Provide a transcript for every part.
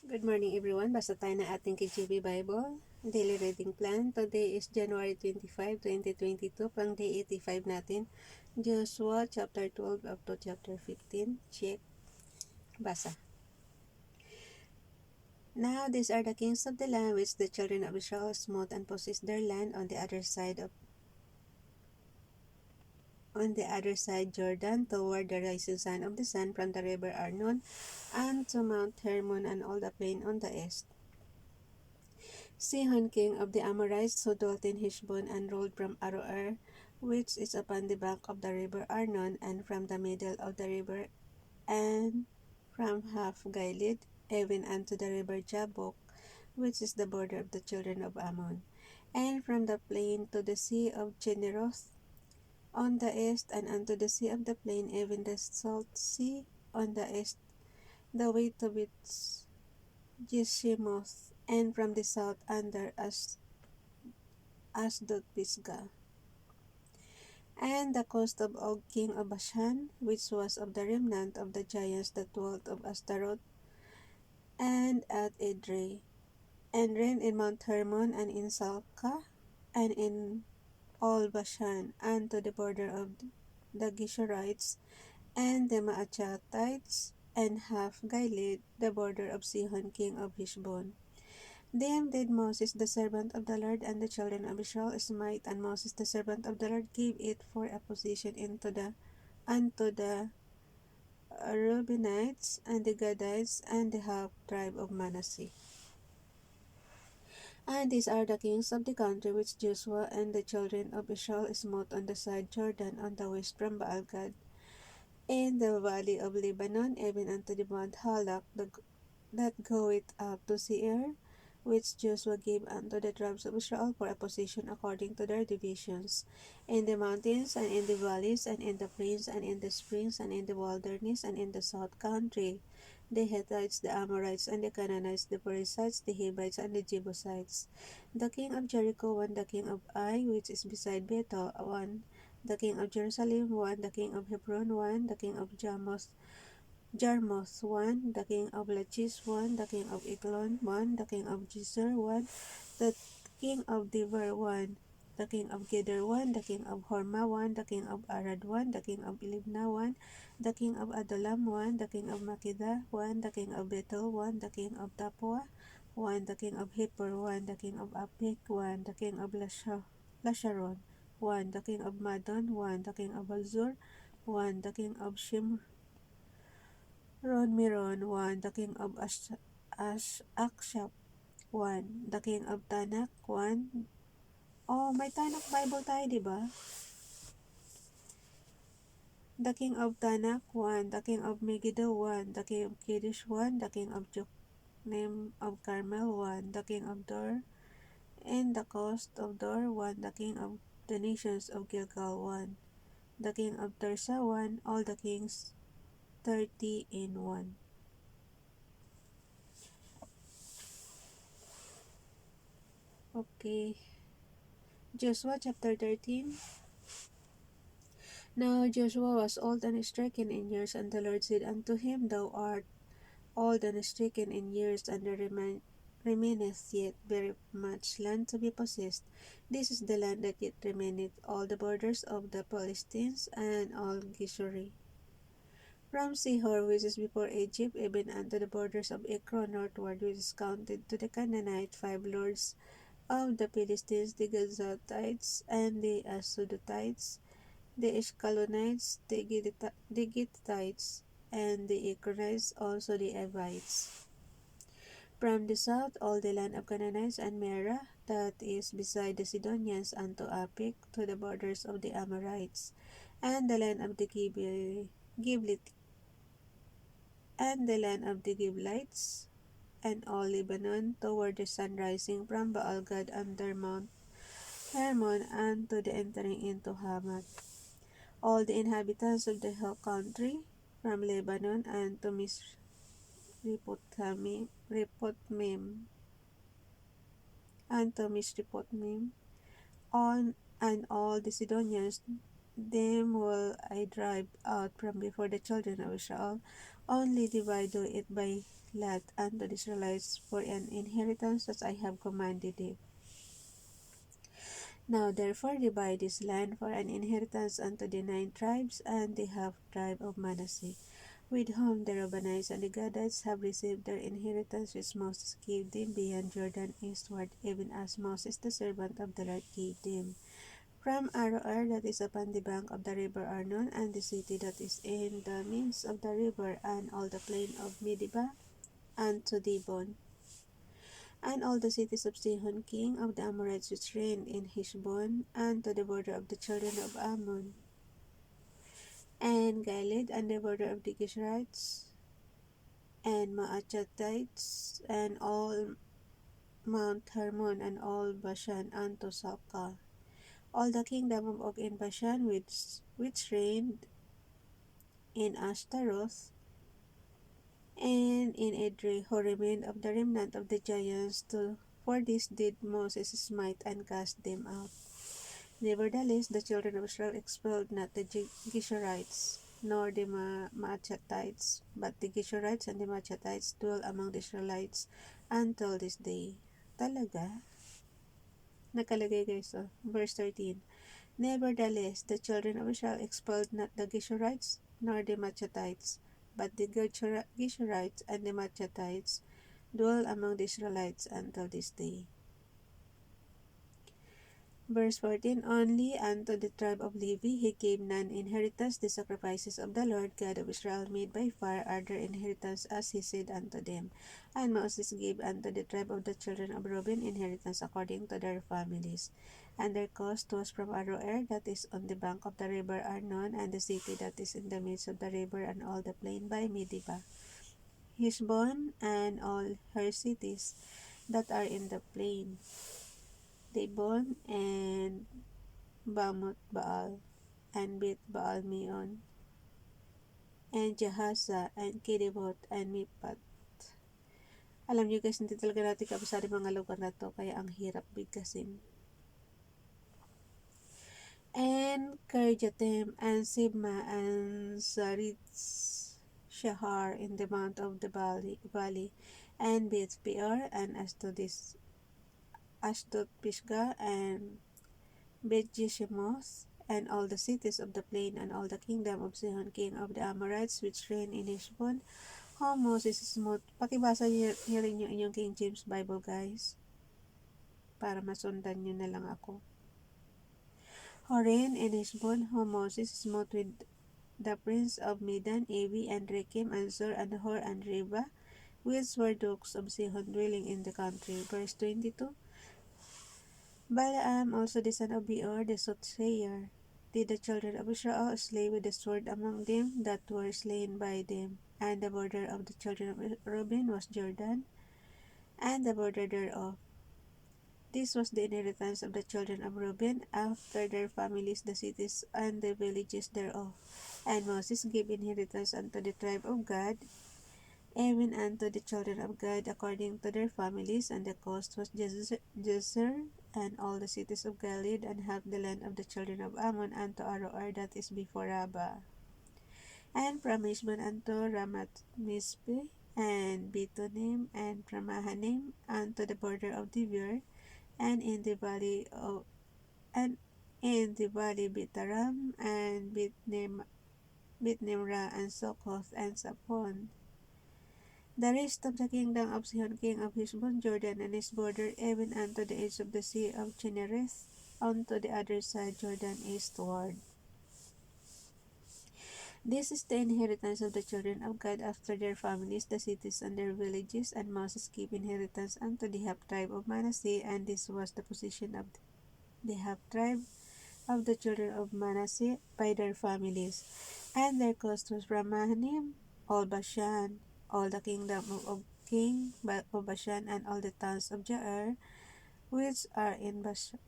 Good morning everyone. Basa tayo ng ating KJV Bible. Daily reading plan. Today is January 25, 2022. Pang day 85 natin. Joshua chapter 12 up to chapter 15. Check. Basa. Now these are the kings of the land which the children of Israel smote and possessed their land on the other side Jordan, toward the rising sun of the sun from the river Arnon and to Mount Hermon and all the plain on the east. Sihon, king of the Amorites, who dwelt in Heshbon and ruled from Aroer, which is upon the bank of the river Arnon, and from the middle of the river, and from half Gilead, even unto the river Jabbok, which is the border of the children of Ammon, and from the plain to the sea of Generoth on the east, and unto the sea of the plain, even the salt sea on the east, the way to Jeshimoth, and from the south under Asdod Pisgah, and the coast of Og king of Bashan, which was of the remnant of the giants that dwelt of Ashtaroth, and at Edrei, and reigned in Mount Hermon, and in Salcah, and in all Bashan, and to the border of the Geshurites, and the Maachatites, and half Gilead, the border of Sihon king of Heshbon. Them did Moses the servant of the Lord and the children of Israel smite, and Moses the servant of the Lord gave it for a possession unto the Reubenites and the Gadites and the half tribe of Manasseh. And these are the kings of the country which Joshua and the children of Israel smote on the side Jordan on the west from Baalgad, in the valley of Lebanon, even unto the Mount Halak, that goeth up to Seir, which Joshua gave unto the tribes of Israel for a possession according to their divisions, in the mountains, and in the valleys, and in the plains, and in the springs, and in the wilderness, and in the south country, the Hittites, the Amorites, and the Canaanites, the Perizzites, the Hivites, and the Jebusites. The king of Jericho, one, the king of Ai, which is beside Bethel, one, the king of Jerusalem, one, the king of Hebron, one, the king of Jarmuth, one, the king of Lachish, one, the king of Eglon, one, the king of Gezer, one, the king of Dever, one, the king of Geder, one, the king of Hormah, one, the king of Arad, one, the king of Libnah, one, the king of Adullam, one, the king of Makkedah, one, the king of Bethel, one, the king of Tapua, one, the king of Hepher, one, the king of Apik, one, the king of Lasharon, one, the king of Madon, one, the king of Hazor, one, the king of Miron, one, the king of Akshap, one, the king of Tanak, one. Oh, may Tanak Bible tayo, di ba? The king of Tanak, one, the king of Megiddo, one, the king of Kiddush, one, the king of Jokneam of Carmel, one, the king of Dor, and the coast of Dor, one, the king of the nations of Gilgal, one, the king of Tersa, one, all the kings 30 in one. Okay. Joshua chapter 13. Now Joshua was old and stricken in years, and the Lord said unto him, Thou art old and stricken in years, and there remaineth yet very much land to be possessed. This is the land that yet remaineth, all the borders of the Philistines, and all Geshuri. From Sihor, which is before Egypt, even unto the borders of Ekron northward, which is counted to the Canaanite, 5 lords of the Philistines, the Gazatites, and the Asudatites, the Ashkelonites, the Gittites, and the Ekronites, also the Evites. From the south, all the land of Canaanites and Merah, that is beside the Sidonians, unto Apik, to the borders of the Amorites, and the land of the Giblit, and the land of the Giblites, and all Lebanon, toward the sun rising from Baalgad under Mount Hermon, and to the entering into Hamath. All the inhabitants of the hill country, from Lebanon and to Misrepotmim, on and all the Sidonians, them will I drive out from before the children of Israel, only divide it by lot unto the Israelites for an inheritance as I have commanded thee. Now therefore divide this land for an inheritance unto the 9 tribes and the half tribe of Manasseh, with whom the Reubenites and the Gadites have received their inheritance which Moses gave them beyond Jordan eastward, even as Moses the servant of the Lord gave them. From Aroer that is upon the bank of the river Arnon, and the city that is in the midst of the river, and all the plain of Medeba, and to Dibon, and all the cities of Sihon king of the Amorites which reigned in Heshbon, and to the border of the children of Ammon, and Gilead, and the border of the Geshurites, and Maachatites, and all Mount Hermon, and all Bashan unto Salcah, all the kingdom of Og in Bashan which reigned in Ashtaroth, and in Edrei, who remained of the remnant of the giants, for this did Moses smite and cast them out. Nevertheless, the children of Israel expelled not the Geshurites, nor the Maachatites, but the Geshurites and the Maachatites dwell among the Israelites until this day. Talaga? Nakalagay guys, verse 13. Nevertheless, the children of Israel expelled not the Geshurites, nor the Maachatites, but the Geshurites and the Maachatites dwell among the Israelites until this day. Verse 14, only unto the tribe of Levi he gave none inheritance. The sacrifices of the Lord God of Israel made by fire are their inheritance, as he said unto them. And Moses gave unto the tribe of the children of Reuben inheritance according to their families. And their coast was from Aroer that is on the bank of the river Arnon, and the city that is in the midst of the river, and all the plain by Medeba, Heshbon, and all her cities that are in the plain, Dibon, and Bamoth Baal, and Beth Baal Meon, and Jahaza, and Kedemot, and Mipat. Alam niyo guys, hindi talaga natin kabisado mga lugar na to, kaya ang hirap bigkasin. And Kirjatem, and Sibma, and Zaritz Shahar in the mount of the valley, and Beth Peor, and Ashdod Pisgah, and Bet-Jeshimoth, and all the cities of the plain, and all the kingdom of Sihon king of the Amorites which reigned in Heshbon, whom Moses smote. Pakibasa niyo rin yung inyong King James Bible guys, para masundan nyo na lang ako. Who reigned in Heshbon, whom Moses smote with the prince of Midan, Evi, and Rekem, and Zur, and Hor, and Reba, which were dukes of Sihon dwelling in the country. Verse 22, Balaam also the son of Beor the soothsayer did the children of Israel slay with the sword among them that were slain by them. And the border of the children of Reuben was Jordan, and the border thereof. This was the inheritance of the children of Reuben, after their families, the cities and the villages thereof. And Moses gave inheritance unto the tribe of Gad, even unto the children of Gad according to their families, and the coast was Jezer, and all the cities of Gilead, and half the land of the children of Ammon unto Aroer that is before Rabbah, and from Heshbon unto Ramat Mizpeh, and Betonim, and from Mahanaim unto the border of Debir, and in the valley Bitaram, and Bitnimra, and Sokoth, and Sapon. The rest of the kingdom of Sihon king of Heshbon, Jordan, and his border, even unto the edge of the sea of Chinnereth, unto the other side Jordan eastward. This is the inheritance of the children of God after their families, the cities and their villages, and Moses gave inheritance unto the half tribe of Manasseh, and this was the position of the half tribe of the children of Manasseh by their families. And their coast was from Mahanaim, all Bashan, all the kingdom of king of Bashan, and all the towns of Jair, which are in Bashan,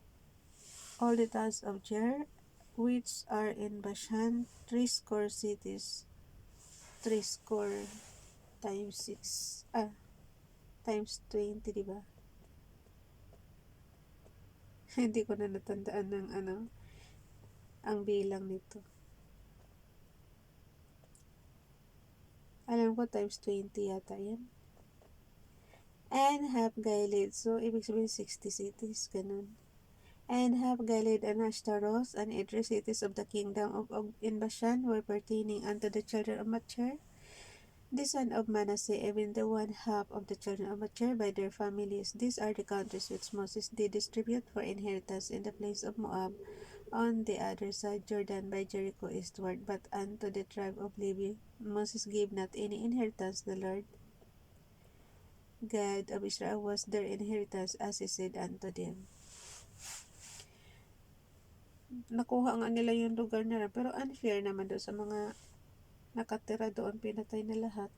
all the towns of Jair, which are in Bashan, 60 cities, 60 times 6, times 20, diba? Hindi ko na natandaan ng ang bilang nito. Alam ko times 20 yata yan. And half Gilead. So, ibig sabihin 60 cities. Ganun. And half Gilead and Ashtaroth and Idris cities of the kingdom of Og in Bashan were pertaining unto the children of Machir, the son of Manasseh, even the one half of the children of Machir by their families. These are the countries which Moses did distribute for inheritance in the plains of Moab, on the other side Jordan by Jericho eastward. But unto the tribe of Levi Moses gave not any inheritance. The Lord God of Israel was their inheritance, as he said unto them. Nakuha nga nila yung lugar nila, pero unfair naman doon sa mga nakatira doon, pinatay na lahat.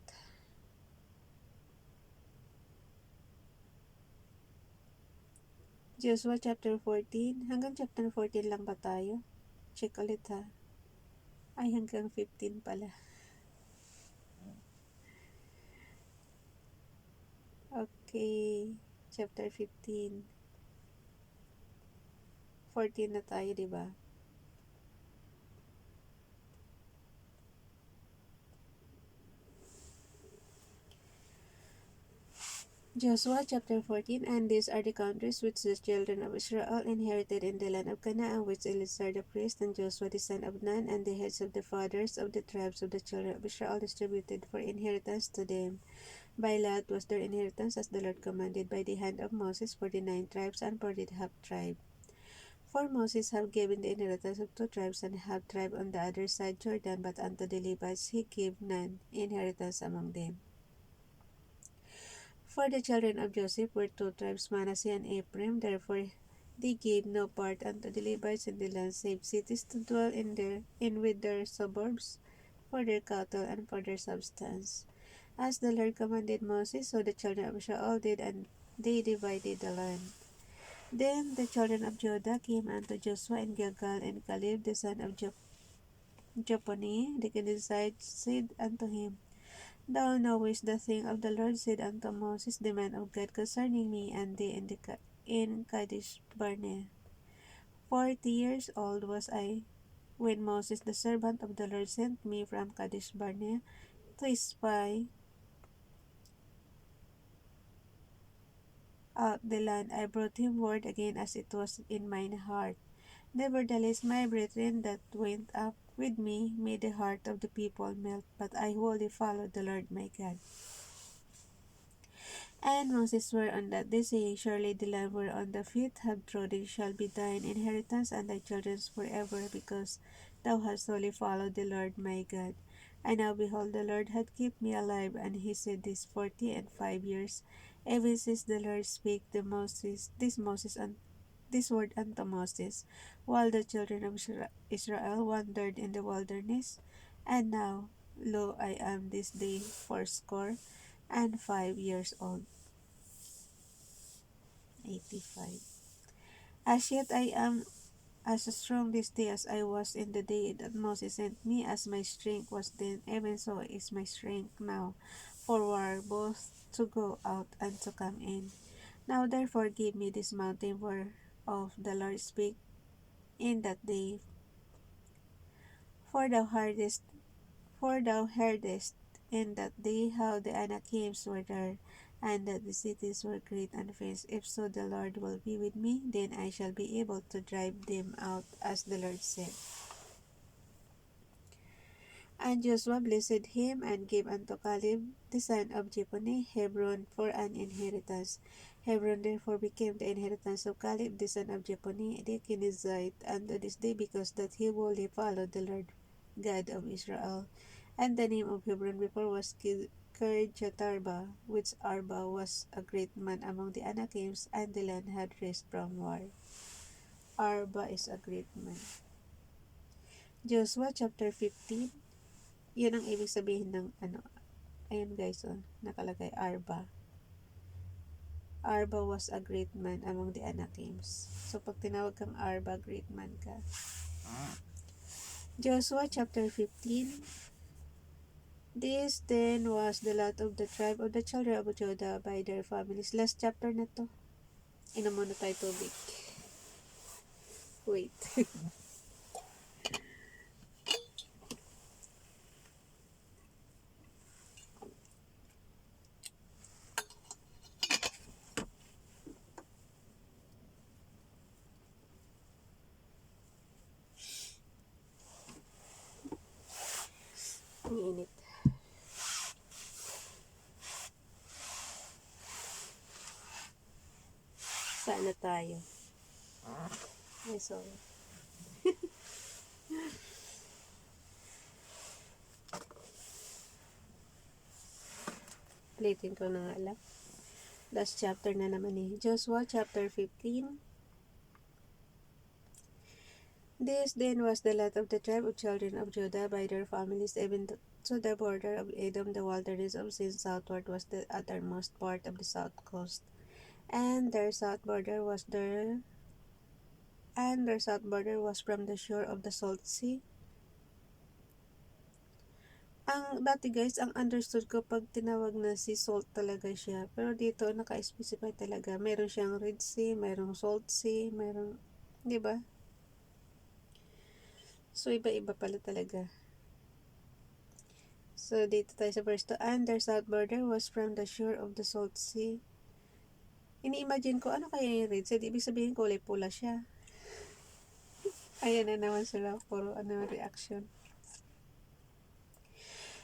Joshua chapter 14. Hanggang chapter 14 lang ba tayo? Check ulit ha. Ay, hanggang 15 pala. Okay. Chapter 15. 14 na tayo, diba? Joshua chapter 14. And these are the countries which the children of Israel inherited in the land of Canaan, which Eleazar the priest and Joshua the son of Nun and the heads of the fathers of the tribes of the children of Israel distributed for inheritance to them. By lot was their inheritance, as the Lord commanded by the hand of Moses, for the 9 tribes and for the half tribe. For Moses have given the inheritance of 2 tribes and half tribe on the other side Jordan, but unto the Levites he gave none inheritance among them. For the children of Joseph were 2 tribes, Manasseh and Ephraim, therefore they gave no part unto the Levites in the land, save cities to dwell in with their suburbs, for their cattle and for their substance. As the Lord commanded Moses, so the children of Israel did, and they divided the land. Then the children of Judah came unto Joshua in Gilgal, and Caleb the son of Jephunneh the Kenizzite said unto him, Thou knowest the thing of the Lord said unto Moses the man of God concerning me and thee in Kadesh Barnea. 40 years old was I when Moses the servant of the Lord sent me from Kadesh Barnea to spy out the land. I brought him word again as it was in mine heart. Nevertheless, my brethren that went up with me made the heart of the people melt, but I wholly followed the Lord my God. And Moses swore on that day, saying, Surely the land whereon the feet have trodden shall be thine inheritance and thy children's forever, because thou hast wholly followed the Lord my God. And now behold, the Lord had kept me alive, and he said this 45 years, even since the Lord spake this word unto Moses, while the children of Israel wandered in the wilderness. And now, lo, I am this day 85 years old. 85. As yet I am as strong this day as I was in the day that Moses sent me, as my strength was then, even so is my strength now, for war, both to go out and to come in. Now therefore give me this mountain whereof the Lord spake in that day, for thou heardest in that day how the Anakims were there, and that the cities were great and fenced. If so the Lord will be with me, then I shall be able to drive them out, as the Lord said. And Joshua blessed him, and gave unto Caleb the son of Jephunneh Hebron for an inheritance. Hebron therefore became the inheritance of Caleb the son of Jephunneh the Kenizzite unto this day, because that he wholly followed the Lord God of Israel. And the name of Hebron before was Kirjatarba, which Arba was a great man among the Anakims, and the land had rest from war. Arba is a great man. Joshua chapter 15. Yun ang ibig sabihin ng ayun guys, nakalagay Arba. Arba was a great man among the Anakims. So pag tinawag kang Arba, great man ka. Joshua chapter 15. This then was the lot of the tribe of the children of Judah by their families. Last chapter na to. Inom muna tayo tubig. Wait. Sana tayo. Ay, sorry. Ulitin ko na nga lang. Last chapter na naman eh. Joshua chapter 15. This then was the lot of the tribe of children of Judah by their families, even to the border of Edom. The wilderness of Sin southward was the uttermost part of the south coast, and their south border was from the shore of the Salt Sea. Ang dati guys, ang understood ko pag tinawag na si Salt talaga siya. Pero dito naka-specify talaga. Meron siyang Red Sea, merong Salt Sea, merong, 'di ba? So iba-iba pala talaga. So dito tayo sa verse 2. And their south border was from the shore of the Salt Sea. Ini-imagine ko, ano kaya yung Red Sea? Ibig sabihin kulay pula siya. Ayan na naman sila, puro reaction.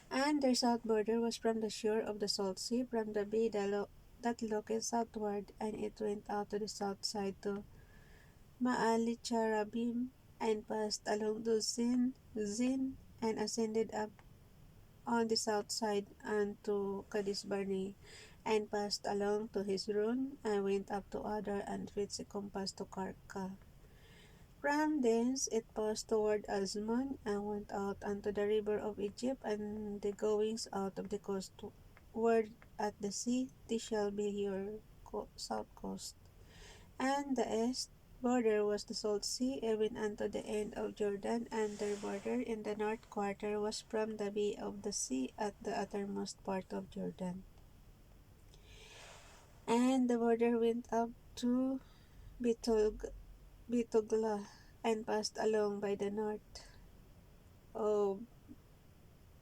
And their south border was from the shore of the Salt Sea, from the bay that looked southward, and it went out to the south side to Maalicharabim, and passed along to Zin, and ascended up on the south side and to Kadesh Barnea, and passed along to Hezron, and went up to Adar, and reached a compass to Karka. From thence it passed toward Azmon, and went out unto the river of Egypt, and the goings out of the coast toward at the sea. This shall be your south coast. And the east border was the Salt Sea, even unto the end of Jordan, and their border in the north quarter was from the bay of the sea at the uttermost part of Jordan. And the border went up to Bitugla, and passed along by the north of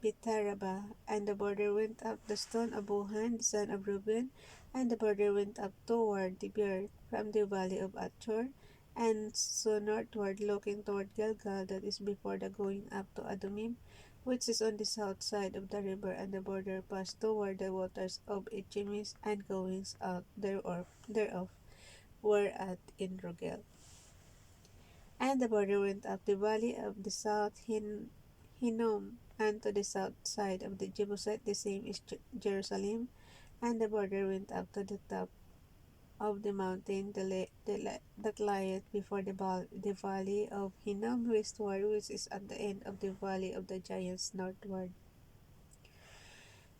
Bitaraba, and the border went up the stone of Bohan, the son of Reuben, and the border went up toward the Beer, from the valley of Achor, and so northward, looking toward Gilgal, that is before the going up to Adumim, which is on the south side of the river, and the border passed toward the waters of Echimis, and goings out thereof were at Enrogel. And the border went up the valley of the south Hinnom, and to the south side of the Jebusite, the same is Jerusalem, and the border went up to the top of the mountain that lieth before the valley of Hinnom westward, which is at the end of the valley of the giants northward.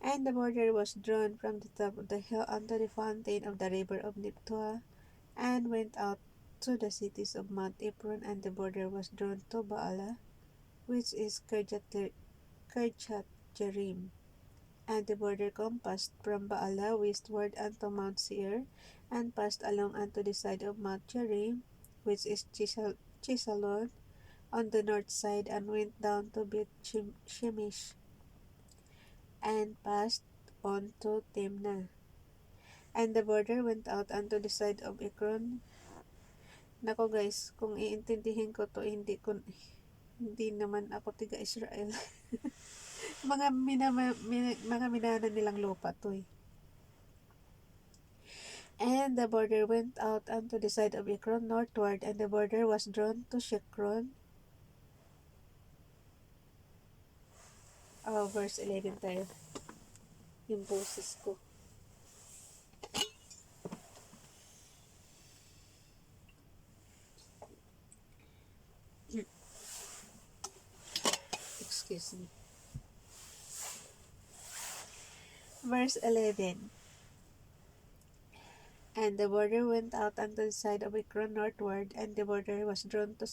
And the border was drawn from the top of the hill unto the fountain of the river of Niptoah, and went out to the cities of Mount Ephron, and the border was drawn to Baalah, which is Kirjath Jearim, and the border compassed from Baalah westward unto Mount Seir, and passed along unto the side of Mount Jearim, which is Chisalon, on the north side, and went down to Beth Shemesh, and passed on to Timnah. And the border went out unto the side of Ekron. Nako guys, kung iintindihin ko to, hindi naman ako tiga Israel. mga minanan nilang lupa to eh. And the border went out unto the side of Ekron northward, and the border was drawn to Shekron. Verse 11 tayo. Yung boses ko. Excuse me. Verse 11. And the border went out unto the side of Ekron northward, and the border was drawn to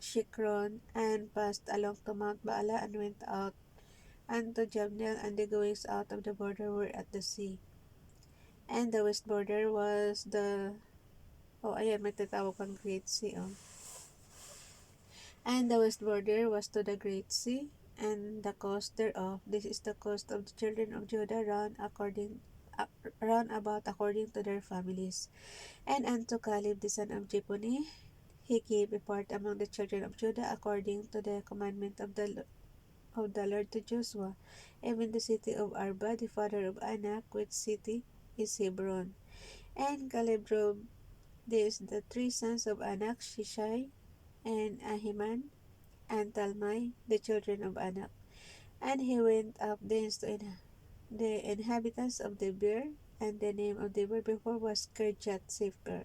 Shikron, and passed along to Mount Baalah, and went out unto Jabneel, and the goings out of the border were at the sea. And the west border was ayan, may tatawag pang Great Sea, And the west border was to the Great Sea, and the coast thereof. This is the coast of the children of Judah round about according to their families. And unto Caleb the son of Jephunneh he gave a part among the children of Judah according to the commandment of the Lord to Joshua, even the city of Arba, the father of Anak, which city is Hebron. And Caleb drove These the three sons of Anak, Shishai, and Ahiman, and Talmai, the children of Anak. And he went up thence to the inhabitants of the Beer, and the name of the Beer before was Kirjat Sefer.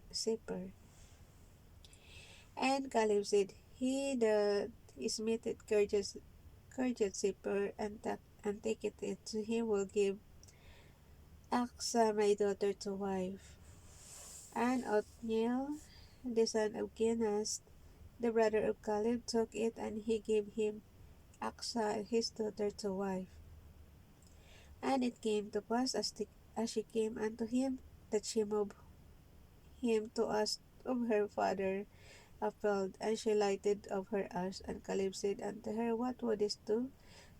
And Caleb said, He that smiteth Kirjat Sefer, and taketh it to him, will give Aksa my daughter to wife. And Othniel, the son of Kenaz, the brother of Caleb, took it, and he gave him Aksa his daughter to wife. And it came to pass, as she came unto him, that she moved him to ask of her father a field, and she lighted of her ash. And Caleb said unto her, What wouldest do?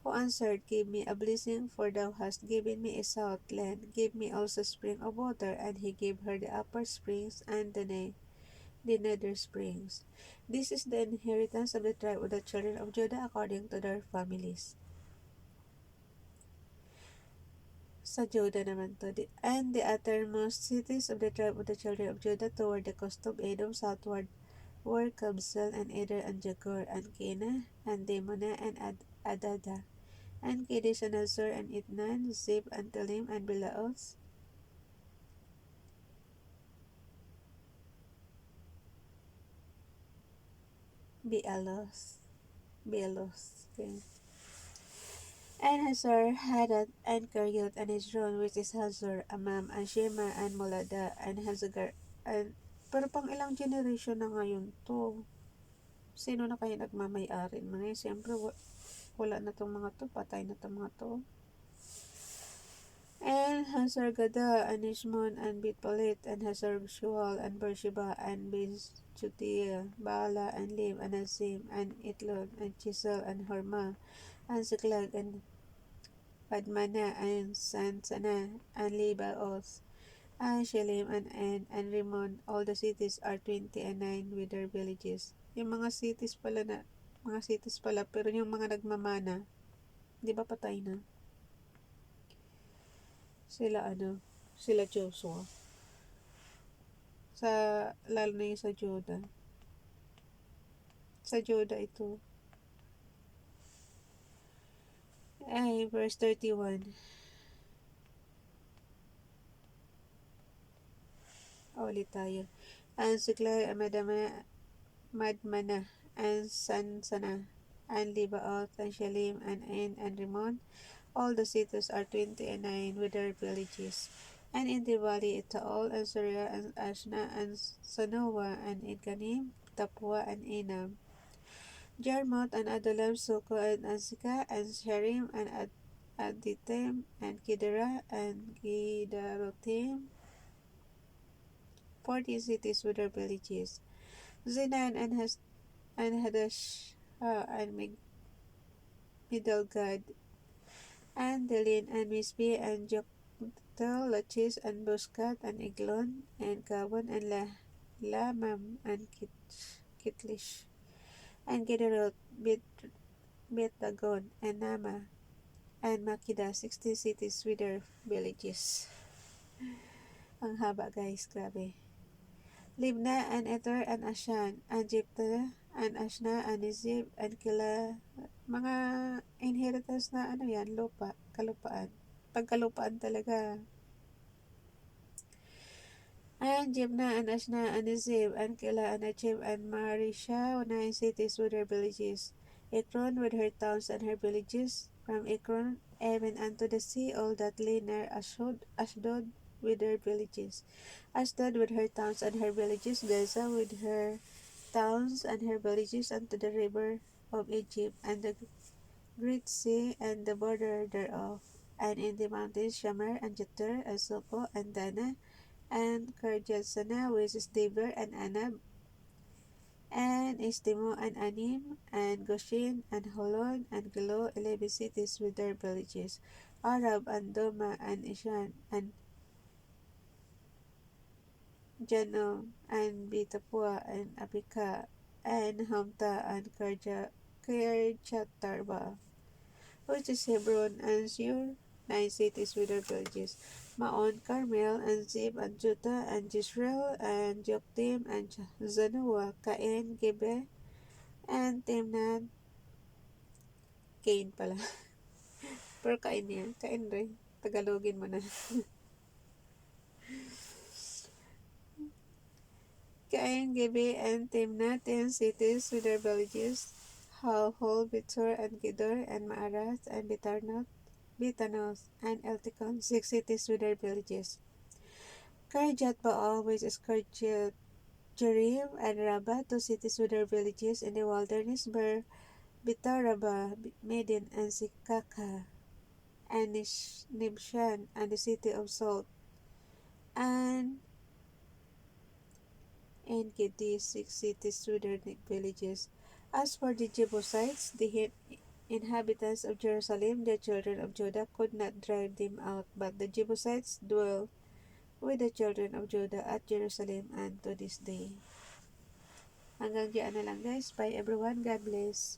Who answered, Give me a blessing, for thou hast given me a south land. Give me also spring of water. And he gave her the upper springs and the nether springs. This is the inheritance of the tribe of the children of Judah according to their families. Sa Judah naman to. And the uttermost cities of the tribe of the children of Judah toward the coast of Edom southward were Kabzeel, and Eder, and Jagur, and Cana, and Demonah, and Adada, and Kedesh, and Azor, and Itnan, Zeb, and Telim, and Belaoth, Bealoth, okay. And Hazor, Hadad, and Keriot, and Hezron, which is Hazor, Amam, and Shema, and Molada, and Hazagar, and pero pang ilang generation na ngayon to? Sino na kayo nagmamay-ari? Mga siyempre, wala na tong mga to, patay na tong mga to. And Hazar Gada, and Ishmon, and Bitpalit, and Hazar Shual, and Beersheba, and Judea, Baala, and Lim, and Azim, and Itlon, and Chisel, and Hormah, and Ziklag, and Padmana, and Sansana, and Lebaoth, and Shelim, and En, and Rimon. All the cities are 29 with their villages. Yung mga cities pala, pero yung mga nagmamana, di ba patay na? Sila Joshua. Lalo na yung sa Judah. Sa Judah ito. Ay, verse 31. Ulit tayo. And Siklay, Madmana, and Sansana, and Libaoth, and Shalim, and En, and Rimon. All the cities are 29 with their villages. And in the valley Itaol, and Surya, and Ashna, and Sanoa, and Idganim, Tapua, and Enam, Jarmuth, and Adullam, Soko, and Azika, and Sharim, and Aditem, and Kidera, and Gidarotim, 40 cities with their villages. Zinan, and Hadash, and Middlegad, and Delin, and Mispi, and Joktel, Lachis, and Boscat, and Eglon, and Gabon, and Lamam, and Kitlish, and Gederot, Betagon, and Nama, and Makida, 16 cities with their villages. Ang haba guys, grabe. Libna, and Eter, and Ashan, and Jepta, and Ashna, and Nizib, and Kila, mga inheritance na yan, kalupaan. Pagkalupaan talaga. And Jibna, and Ashna, and Nizib, and Kila, and Achim, and Marisha, 9 cities with their villages. Ekron with her towns and her villages, from Ekron even unto the sea, all that lay near Ashdod with their villages. Ashdod with her towns and her villages, Gaza with her towns and her villages unto the river of Egypt, and the great sea, and the border thereof, and in the mountains Shamar, and Jeter, and Soko, and Dana, and Kirjathsana, which is Deber, and Anab, and Estimo, and Anim, and Goshen, and Holon, and Gilo, 11 cities with their villages. Arab, and Doma, and Ishan, and Janom, and Bitapua, and Apika, and Hamta, and Kirjatarba, which is Hebron, and Shur, 9 cities with their villages. Maon, Carmel, and Zeb, and Judah, and Jezreel, and Joktim, and Zanoah, Cain, Gebe, and Timnah, Cain pala. Pero Cain yan. Cain rin. Tagalogin mo na. Cain, Gebe, and Timnah, 10 cities with their villages. Halhol, Bitor, and Gidor, and Maarat, and Bitanos, and Elticon, 6 cities with their villages. Karjat Baal, which is Karjat Jerim, and Rabbah, 2 cities with their villages in the wilderness, Bitaraba, Medin, and Sikaka, and Nibshan, and the city of Salt, and Gedi, 6 cities with their villages. As for the Jebusites, the inhabitants of Jerusalem, the children of Judah, could not drive them out, but the Jebusites dwell with the children of Judah at Jerusalem and to this day. Hanggang diyan na lang guys. Bye everyone. God bless.